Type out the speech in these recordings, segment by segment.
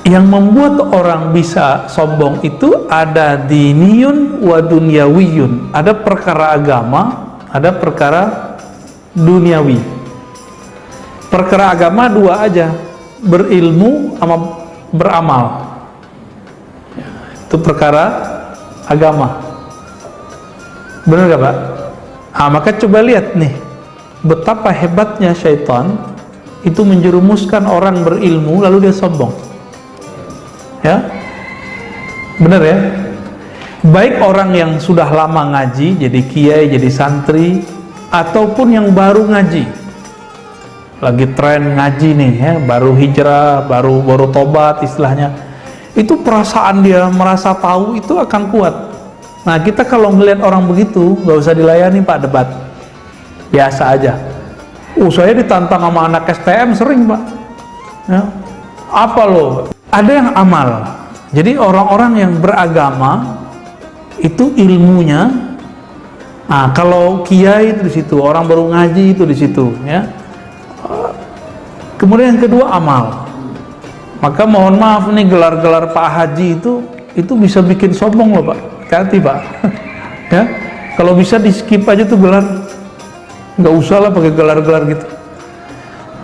Yang membuat orang bisa sombong itu ada diniyun wa dunyawiyun. Ada perkara agama, ada perkara duniawi. Perkara agama dua aja, berilmu sama beramal. Itu perkara agama. Benar gak Pak? Nah, maka coba lihat nih, betapa hebatnya syaitan itu menjerumuskan orang berilmu lalu dia sombong. Ya, benar ya. Baik orang yang sudah lama ngaji, jadi kiai, jadi santri, ataupun yang baru ngaji, lagi tren ngaji nih ya, baru hijrah, baru tobat istilahnya, itu perasaan dia merasa tahu itu akan kuat. Nah, kita kalau melihat orang begitu, nggak usah dilayani Pak debat, biasa aja. Saya ditantang sama anak STM sering Pak. Ya. Apa loh? Ada yang amal. Jadi orang-orang yang beragama itu ilmunya. Nah, kalau kiai itu di situ, orang baru ngaji itu di situ, ya. Kemudian yang kedua amal. Maka mohon maaf nih, gelar-gelar Pak Haji itu bisa bikin sombong loh Pak. Hati-hati Pak. Ya, kalau bisa di skip aja tuh gelar. Nggak usah lah pakai gelar-gelar gitu.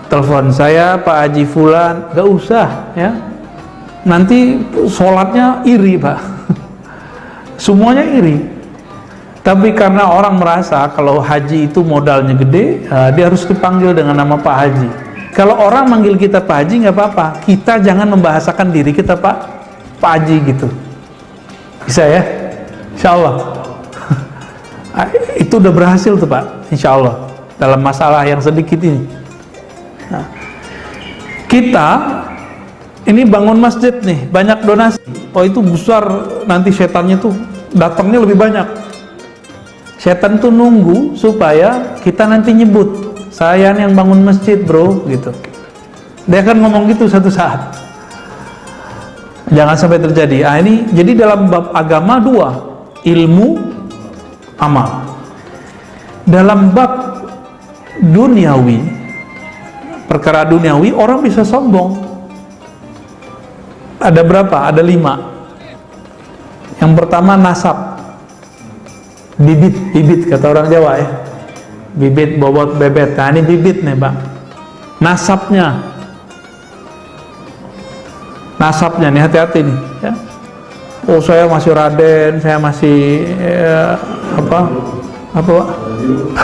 Telepon saya Pak Haji Fulan, nggak usah ya. Nanti sholatnya iri Pak. Semuanya iri. Tapi karena orang merasa kalau haji itu modalnya gede, dia harus dipanggil dengan nama Pak Haji. Kalau orang manggil kita Pak Haji nggak apa-apa, kita jangan membahasakan diri kita Pak Haji gitu. Bisa ya? Insya Allah. Itu udah berhasil tuh Pak, insya Allah, dalam masalah yang sedikit ini. Nah, kita ini bangun masjid nih, banyak donasi. Oh itu besar, nanti setannya tuh datangnya lebih banyak. Setan tuh nunggu supaya kita nanti nyebut, saya yang bangun masjid bro, gitu. Dia akan ngomong gitu satu saat. Jangan sampai terjadi. Ah, ini jadi dalam bab agama dua, ilmu, amal. Dalam bab duniawi, perkara duniawi, orang bisa sombong. Ada berapa? Ada 5. Yang pertama nasab, bibit kata orang Jawa ya, bibit bobot bebet. Nah ini bibit nih Pak, nasabnya nih, hati-hati nih ya. Oh saya masih Raden, saya masih apa Pak?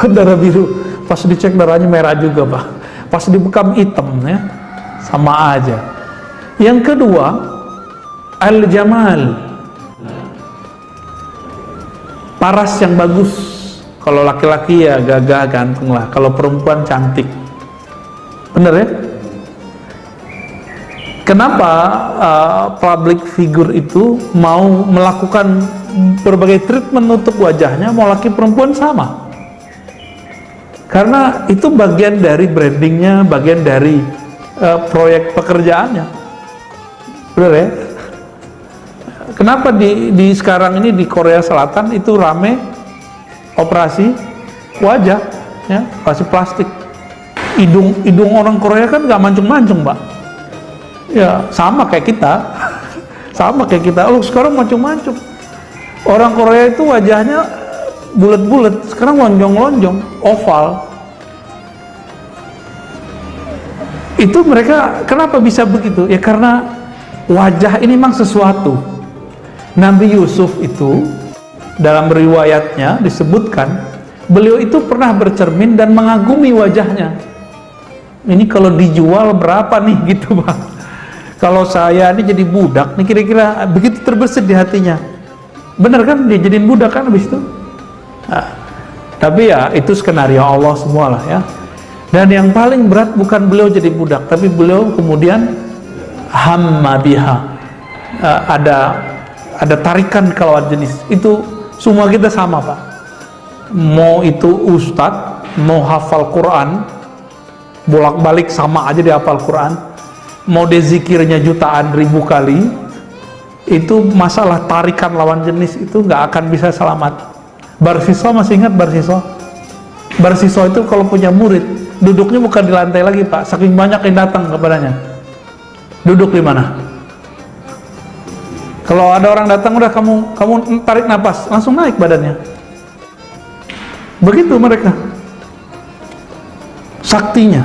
Darah biru. Pas dicek darahnya merah juga Pak. Pas dibekam hitam ya, sama aja. Yang kedua, al-jamal, paras yang bagus. Kalau laki-laki ya gagah ganteng lah, kalau perempuan cantik. Bener ya? Kenapa public figure itu mau melakukan berbagai treatment untuk wajahnya, mau laki perempuan sama? Karena itu bagian dari brandingnya, bagian dari proyek pekerjaannya. Bener ya? Kenapa di sekarang ini di Korea Selatan itu rame operasi wajah ya, operasi plastik. Hidung orang Korea kan nggak mancung-mancung Pak ya, sama kayak kita. Sama kayak kita. Oh sekarang mancung-mancung. Orang Korea itu wajahnya bulat-bulat, sekarang lonjong-lonjong, oval. Itu mereka kenapa bisa begitu ya? Karena wajah ini memang sesuatu. Nabi Yusuf itu dalam riwayatnya disebutkan beliau itu pernah bercermin dan mengagumi wajahnya. Ini kalau dijual berapa nih gitu Pak? Kalau saya ini jadi budak nih, kira-kira begitu terbersit di hatinya. Bener kan dia jadiin budak kan habis itu? Nah, tapi ya itu skenario Allah semua lah ya. Dan yang paling berat bukan beliau jadi budak, tapi beliau kemudian hamma biha, ada tarikan ke lawan jenis. Itu semua kita sama Pak. Mau itu ustadz, mau hafal Quran, bolak-balik sama aja dia hafal Quran. Mau dia zikirnya jutaan ribu kali, itu masalah tarikan lawan jenis itu nggak akan bisa selamat. Barsiso masih ingat Barsiso? Barsiso itu kalau punya murid, duduknya bukan di lantai lagi Pak, saking banyak yang datang kepadanya. Duduk di mana? Kalau ada orang datang, udah kamu tarik nafas, langsung naik badannya. Begitu mereka saktinya,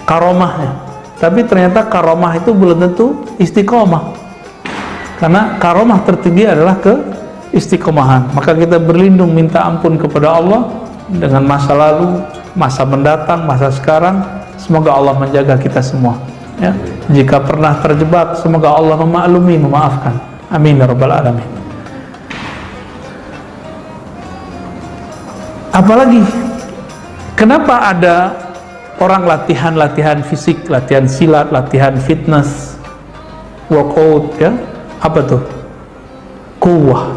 karomahnya. Tapi ternyata karomah itu belum tentu istiqomah, karena karomah tertinggi adalah istiqomahan. Maka kita berlindung, minta ampun kepada Allah dengan masa lalu, masa mendatang, masa sekarang. Semoga Allah menjaga kita semua, ya. Jika pernah terjebak, semoga Allah memaklumi, memaafkan. Amin ya rabbal alamin. Apalagi, kenapa ada orang latihan fisik, latihan silat, latihan fitness, workout, ya? Apa tuh? Kuwah,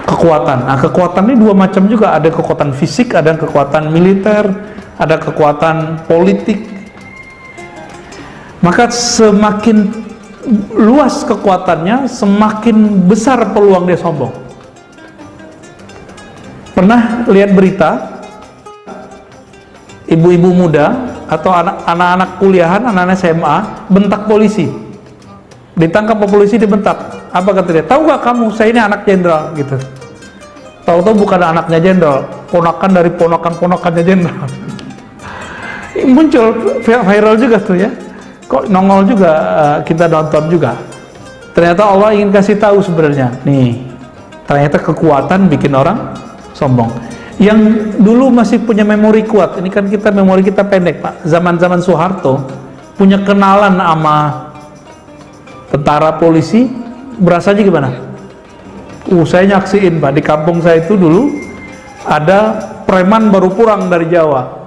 kekuatan. Nah, kekuatan ini dua macam juga. Ada kekuatan fisik, ada kekuatan militer, ada kekuatan politik. Maka semakin luas kekuatannya, semakin besar peluang dia sombong. Pernah lihat berita ibu-ibu muda atau anak-anak kuliahan, anak-anak SMA bentak polisi, ditangkap polisi, dibentak. Apa kata dia? Tahu gak kamu, saya ini anak jenderal, gitu. Tahu-tahu bukan anaknya jenderal, ponakan dari ponakan-ponakannya jenderal. Muncul viral juga tuh, ya. Kok nongol juga, kita nonton juga. Ternyata Allah ingin kasih tahu sebenarnya, nih, ternyata kekuatan bikin orang sombong. Yang dulu masih punya memori kuat, ini kan kita memori kita pendek, Pak. Zaman-zaman Soeharto punya kenalan sama tentara polisi, berasanya gimana? Saya nyaksiin, Pak, di kampung saya itu dulu ada preman baru pulang dari Jawa.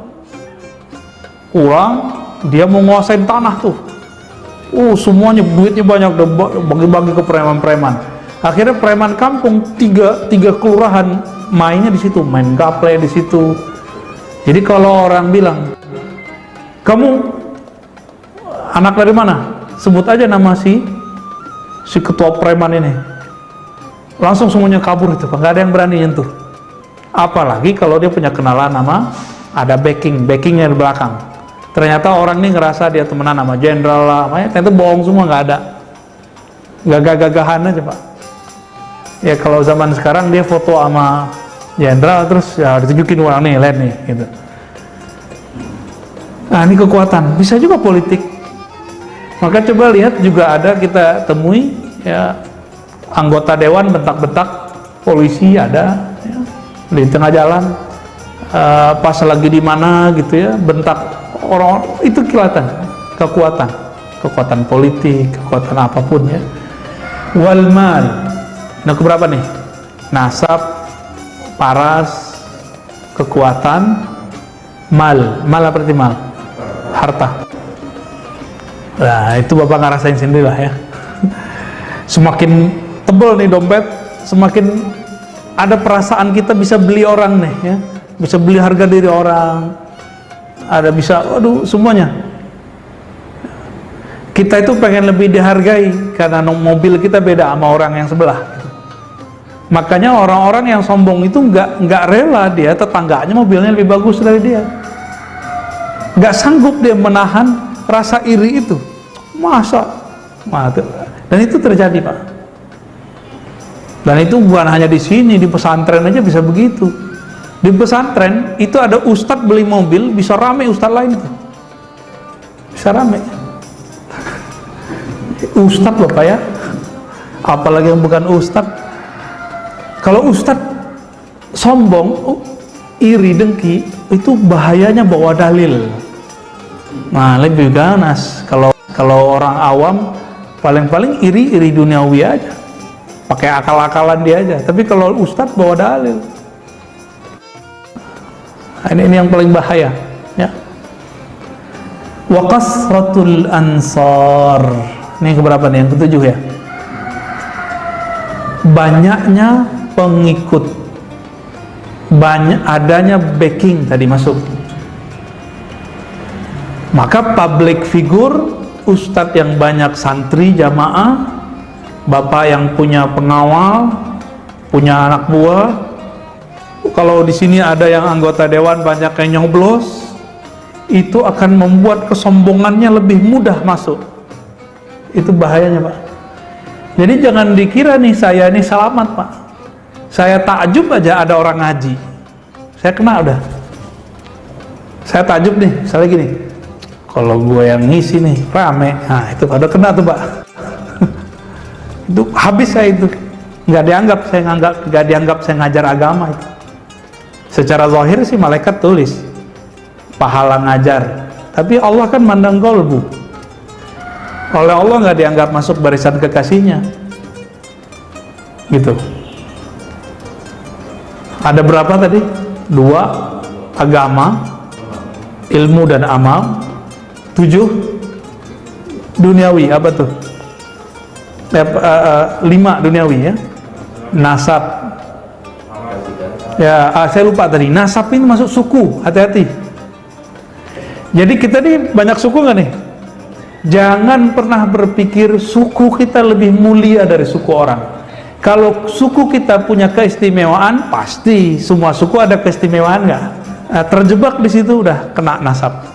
Pulang, dia mau nguasain tanah tuh. Semuanya duitnya banyak, bagi-bagi ke preman-preman. Akhirnya preman kampung tiga kelurahan mainnya di situ, main gaple di situ. Jadi kalau orang bilang, kamu anak dari mana? Sebut aja nama si ketua preman ini. Langsung semuanya kabur itu, Pak. Nggak ada yang berani nyentuh. Apalagi kalau dia punya kenalan nama, ada backingnya di belakang. Ternyata orang ini ngerasa dia temenan sama jenderal lah, ternyata bohong semua, nggak ada. Gagah-gagahan aja, Pak. Ya kalau zaman sekarang dia foto sama jenderal terus ya ditunjukin orang nih, lihat nih, gitu. Nah, ini kekuatan. Bisa juga politik. Maka coba lihat, juga ada kita temui, ya, anggota dewan bentak-bentak polisi, ada, ya, di tengah jalan, pas lagi di mana gitu, ya, bentak orang. Itu kelihatan kekuatan politik, kekuatan apapun, ya. Wal mal. Nah, keberapa nih? Nasab, paras, kekuatan, mal apa arti mal? Harta. Nah, itu Bapak ngerasain sendiri lah, ya. Semakin tebel nih dompet, semakin ada perasaan kita bisa beli orang nih, ya. Bisa beli harga diri orang. Ada bisa, semuanya. Kita itu pengen lebih dihargai karena mobil kita beda sama orang yang sebelah. Makanya orang-orang yang sombong itu nggak rela dia tetangganya mobilnya lebih bagus dari dia. Nggak sanggup dia menahan rasa iri itu. Masa? Dan itu terjadi, Pak. Dan itu bukan hanya di sini, di pesantren aja bisa begitu. Di pesantren itu ada ustadz beli mobil, bisa rame ustadz lain itu. Bisa rame. Ustadz, Bapak, ya. Apalagi yang bukan ustadz. Kalau ustadz sombong, iri, dengki, itu bahayanya bawa dalil. Nah, lebih ganas. Kalau orang awam paling iri duniawi aja, pakai akal-akalan dia aja. Tapi kalau ustadz bawa dalil, ini yang paling bahaya, ya. Wa kasratul ansar. Ini keberapa nih? Yang ketujuh, ya. Banyaknya pengikut, adanya backing tadi masuk. Maka public figure, ustadz yang banyak santri jamaah, bapak yang punya pengawal, punya anak buah. Kalau di sini ada yang anggota dewan banyak yang nyoblos, itu akan membuat kesombongannya lebih mudah masuk. Itu bahayanya, Pak. Jadi jangan dikira nih saya ini selamat Pak. Saya takjub aja ada orang ngaji, saya kena udah. Saya takjub nih, misalnya gini, kalau gue yang ngisi nih rame, nah itu pada kena tuh Pak. Itu habis saya itu, nggak dianggap saya ngajar agama itu. Secara zahir sih malaikat tulis pahala ngajar, tapi Allah kan mandang kolbu. Oleh Allah nggak dianggap masuk barisan kekasihnya, gitu. Ada berapa tadi? 2, agama, ilmu dan amal. 7, duniawi, apa tuh? 5 duniawi ya, nasab. Ya, saya lupa tadi. Nasab ini masuk suku, hati-hati. Jadi kita nih banyak suku nggak nih? Jangan pernah berpikir suku kita lebih mulia dari suku orang. Kalau suku kita punya keistimewaan, pasti semua suku ada keistimewaan nggak? Nah, terjebak di situ udah kena nasab.